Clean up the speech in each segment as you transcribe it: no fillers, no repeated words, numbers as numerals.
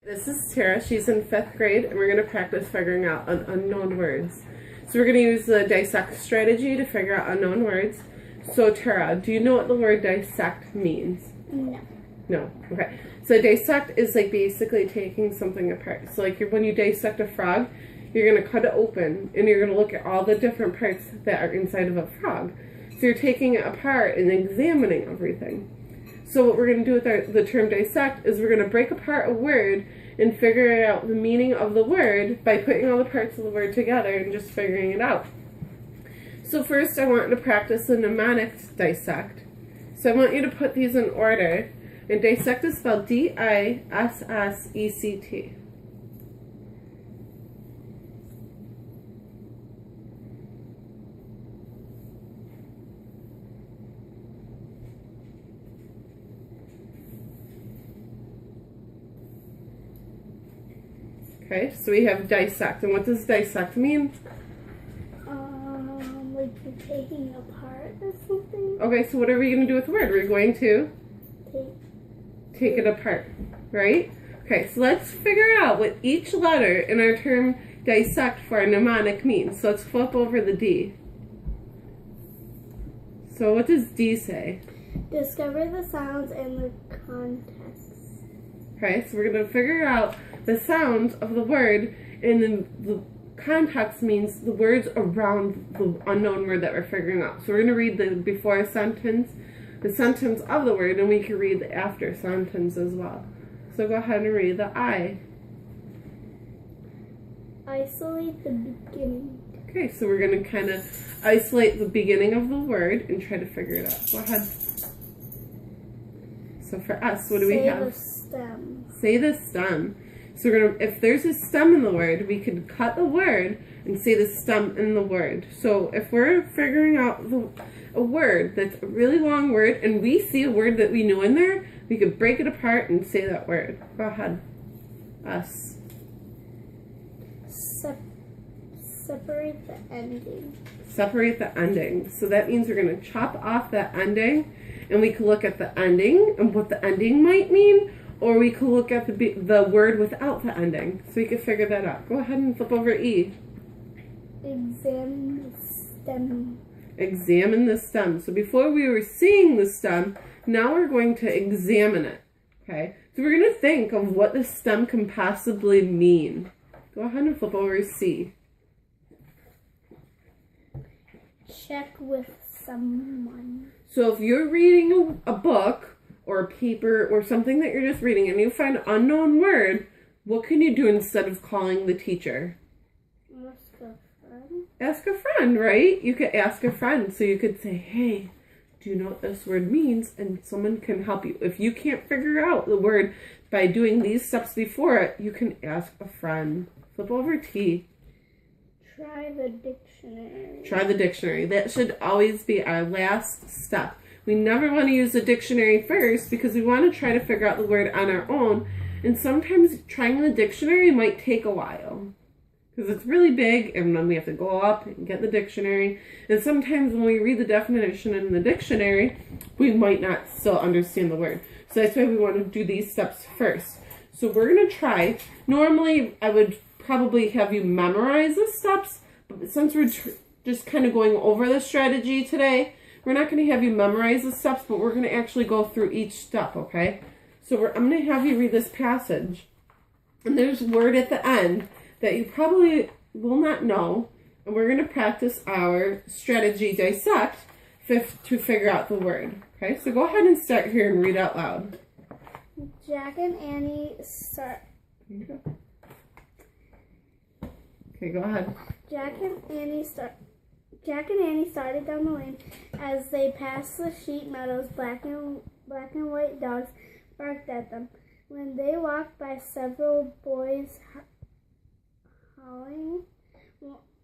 This is Tara. She's in 5th grade, and we're going to practice figuring out unknown words. So we're going to use the dissect strategy to figure out unknown words. So Tara, do you know what the word dissect means? No. No. Okay. So dissect is like basically taking something apart. So like when you dissect a frog, you're going to cut it open, and you're going to look at all the different parts that are inside of a frog. So you're taking it apart and examining everything. So what we're going to do with the term dissect is we're going to break apart a word and figure out the meaning of the word by putting all the parts of the word together and just figuring it out. So first I want you to practice the mnemonic dissect. So I want you to put these in order. And dissect is spelled D-I-S-S-E-C-T. Okay, so we have dissect. And what does dissect mean? Like you're taking apart or something? Okay, so what are we going to do with the word? We're going to take it apart, right? Okay, so let's figure out what each letter in our term dissect for a mnemonic means. So let's flip over the D. So what does D say? Discover the sounds and the context. Okay, so we're going to figure out the sounds of the word, and then the context means the words around the unknown word that we're figuring out. So we're going to read the before sentence, the sentence of the word, and we can read the after sentence as well. So go ahead and read the I. Isolate the beginning. Okay, so we're going to kind of isolate the beginning of the word and try to figure it out. Go ahead. So for us, what do we have? Say the stem. Say the stem. So we're gonna, if there's a stem in the word, we could cut the word and say the stem in the word. So if we're figuring out a word that's a really long word and we see a word that we know in there, we could break it apart and say that word. Go ahead. Us. Separate the ending. Separate the ending. So that means we're going to chop off that ending, and we could look at the ending and what the ending might mean, or we could look at the word without the ending. So we could figure that out. Go ahead and flip over E. Examine the stem. Examine the stem. So before we were seeing the stem, now we're going to examine it. Okay? So we're going to think of what the stem can possibly mean. Go ahead and flip over C. Check with someone. So if you're reading a book or a paper or something that you're just reading and you find an unknown word, what can you do instead of calling the teacher? Ask a friend. Ask a friend, right? You could ask a friend. So you could say, hey, do you know what this word means? And someone can help you. If you can't figure out the word by doing these steps before it, you can ask a friend. Flip over T. Try the dictionary. Try the dictionary. That should always be our last step. We never want to use the dictionary first because we want to try to figure out the word on our own. And sometimes trying the dictionary might take a while because it's really big, and then we have to go up and get the dictionary. And sometimes when we read the definition in the dictionary, we might not still understand the word. So that's why we want to do these steps first. So we're going to try. Normally, I would probably have you memorize the steps, but since we're just kind of going over the strategy today, we're not going to have you memorize the steps, but we're going to actually go through each step, okay? So I'm going to have you read this passage, and there's a word at the end that you probably will not know, and we're going to practice our strategy dissect to figure out the word, okay? So go ahead and start here and read out loud. Jack and Annie start... Okay, go ahead. Jack and Annie started down the lane. As they passed the sheep meadows, black and white dogs barked at them. When they walked by several boys hauling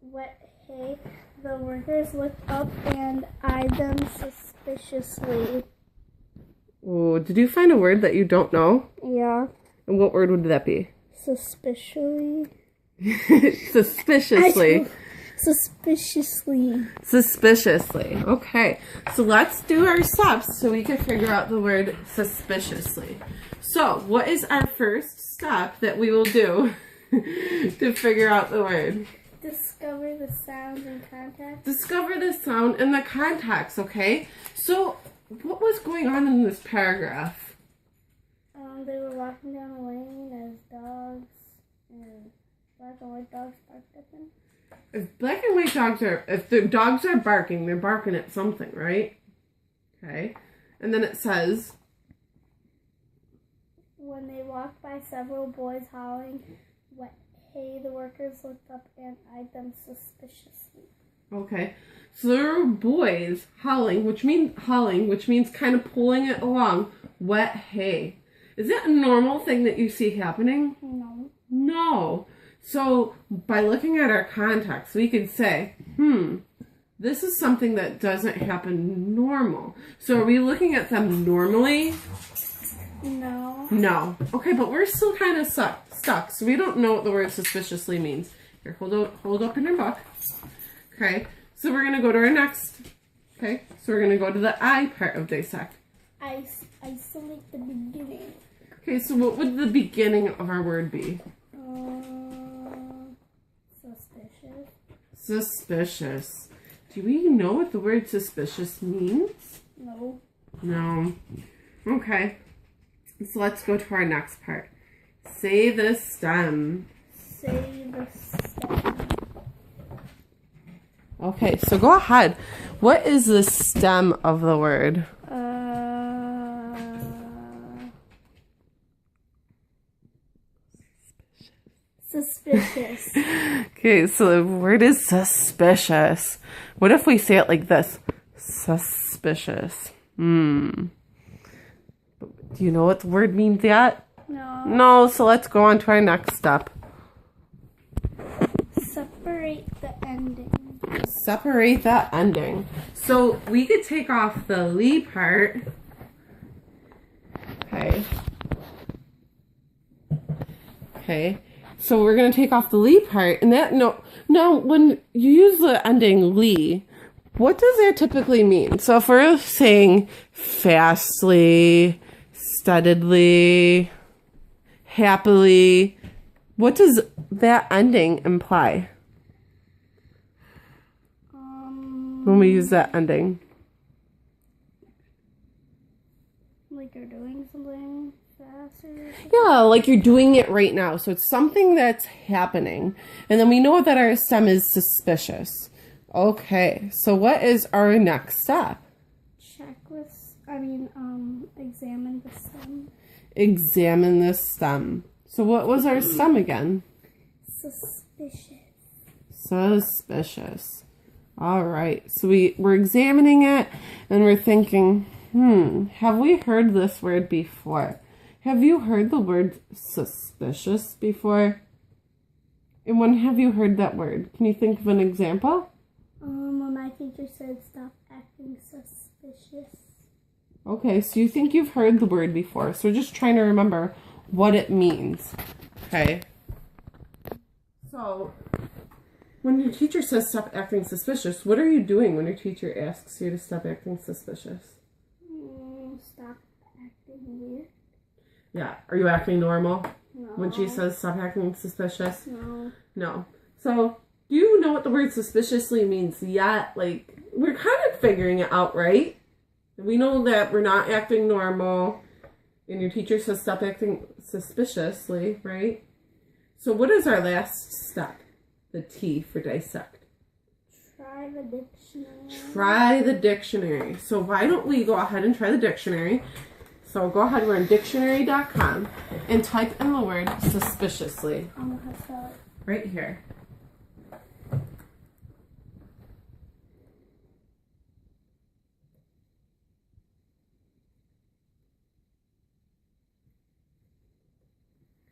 wet hay, the workers looked up and eyed them suspiciously. Oh, did you find a word that you don't know? Yeah. And what word would that be? Suspiciously. Suspiciously. Suspiciously. Suspiciously. Okay. So let's do our steps so we can figure out the word suspiciously. So what is our first step that we will do to figure out the word? Discover the sounds and context. Discover the sound and the context, okay? So what was going on in this paragraph? They were walking down a lane as dogs and black and white dogs barked at them. If black and white dogs are, if the dogs are barking, they're barking at something, right? Okay. And then it says, when they walked by several boys hauling wet hay, the workers looked up and eyed them suspiciously. okay. So there were boys hauling, which means kind of pulling it along, wet hay. Is that a normal thing that you see happening? No. No. So by looking at our context, we could say, this is something that doesn't happen normal. So are we looking at them normally? No. No. Okay, but we're still kind of stuck. So we don't know what the word suspiciously means. Here, hold up in your book. Okay. So we're going to go to our next. Okay. So we're going to go to the I part of dissect. Isolate the beginning. Okay, so what would the beginning of our word be? Suspicious. Suspicious. Do we know what the word suspicious means? No. No. Okay. So let's go to our next part. Say the stem. Say the stem. Okay, so go ahead. What is the stem of the word? Suspicious. Okay, so the word is suspicious. What if we say it like this? Suspicious. Do you know what the word means yet? No. No, so let's go on to our next step. Separate the ending. Separate the ending. So we could take off the lee part. Okay. Okay. So we're going to take off the lee part. And that, no, when you use the ending lee, what does that typically mean? So if we're saying fastly, steadily, happily, what does that ending imply? When we use that ending. Like you're doing something fast or something? Yeah, like you're doing it right now. So it's something that's happening. And then we know that our stem is suspicious. Okay, so what is our next step? Examine the stem. Examine the stem. So what was our stem again? Suspicious. Suspicious. All right, so we're examining it and we're thinking, have we heard this word before? Have you heard the word suspicious before? And when have you heard that word? Can you think of an example? When my teacher said stop acting suspicious. Okay, so you think you've heard the word before. So we're just trying to remember what it means. Okay. So when your teacher says stop acting suspicious, what are you doing when your teacher asks you to stop acting suspicious? Stop acting weird. Yeah. Are you acting normal? No. When she says stop acting suspicious? No. No. So do you know what the word suspiciously means yet? Like, we're kind of figuring it out, right? We know that we're not acting normal, and your teacher says stop acting suspiciously, right? So what is our last step? The T for dissect. Try the dictionary. Try the dictionary. So why don't we go ahead and try the dictionary? So go ahead, we're on dictionary.com, and type in the word suspiciously. I'm going to spell it. Right here.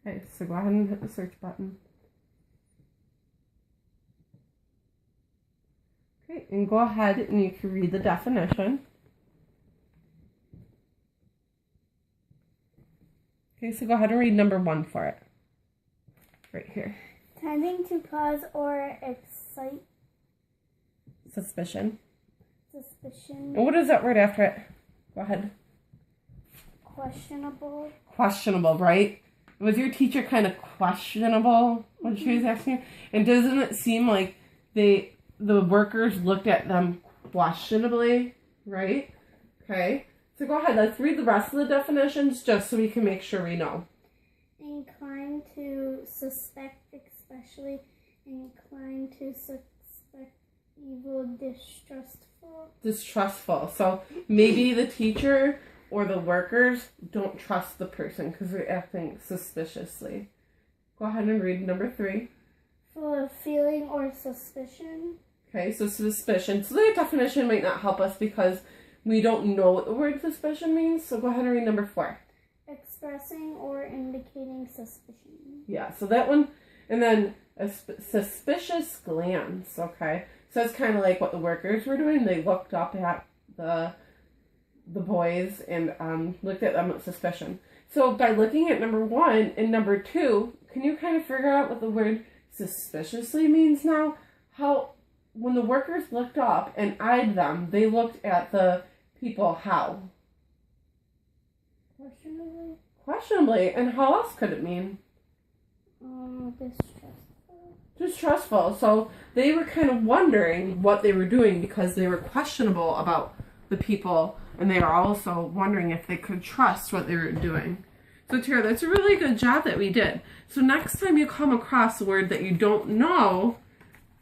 Okay, so go ahead and hit the search button. Okay, and go ahead and you can read the definition. Okay, so go ahead and read number 1 for it. Right here. Tending to cause or excite Suspicion. Suspicion. And what is that word after it? Go ahead. Questionable. Questionable, right? Was your teacher kind of questionable when she was asking you? And doesn't it seem like the workers looked at them questionably, right? Okay. So go ahead, let's read the rest of the definitions just so we can make sure we know. Inclined to suspect, especially inclined to suspect evil, distrustful. Distrustful. So maybe the teacher or the workers don't trust the person because they're acting suspiciously. Go ahead and read number 3. Full of feeling or suspicion. Okay, so suspicion. So the definition might not help us because we don't know what the word suspicion means. So go ahead and read number 4. Expressing or indicating suspicion. Yeah, so that one. And then a suspicious glance. Okay, so it's kind of like what the workers were doing. They looked up at the boys and looked at them with suspicion. So by looking at number 1 and number 2, can you kind of figure out what the word suspiciously means now? How, when the workers looked up and eyed them, they looked at the people how? Questionably. Questionably. And how else could it mean? Distrustful. Distrustful. So they were kind of wondering what they were doing because they were questionable about the people, and they were also wondering if they could trust what they were doing. So Tara, that's a really good job that we did. So next time you come across a word that you don't know,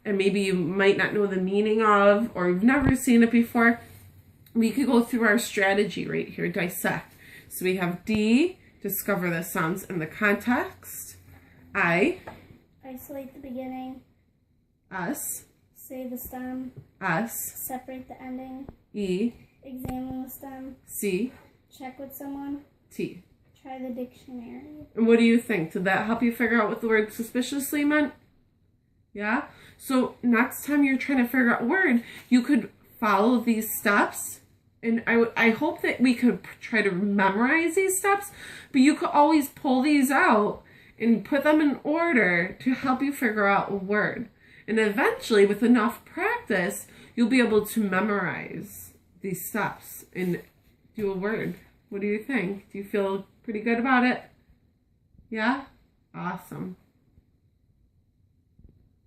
and maybe you might not know the meaning of, or you've never seen it before, we could go through our strategy right here, dissect. So we have D, discover the sounds in the context. I, isolate the beginning. us, Say the stem. us, Separate the ending. E, Examine the stem. C, Check with someone. T. Try the dictionary. And what do you think? Did that help you figure out what the word suspiciously meant? Yeah? So next time you're trying to figure out a word, you could follow these steps. And I hope that we could try to memorize these steps, but you could always pull these out and put them in order to help you figure out a word. And eventually, with enough practice, you'll be able to memorize these steps and do a word. What do you think? Do you feel pretty good about it? Yeah? Awesome.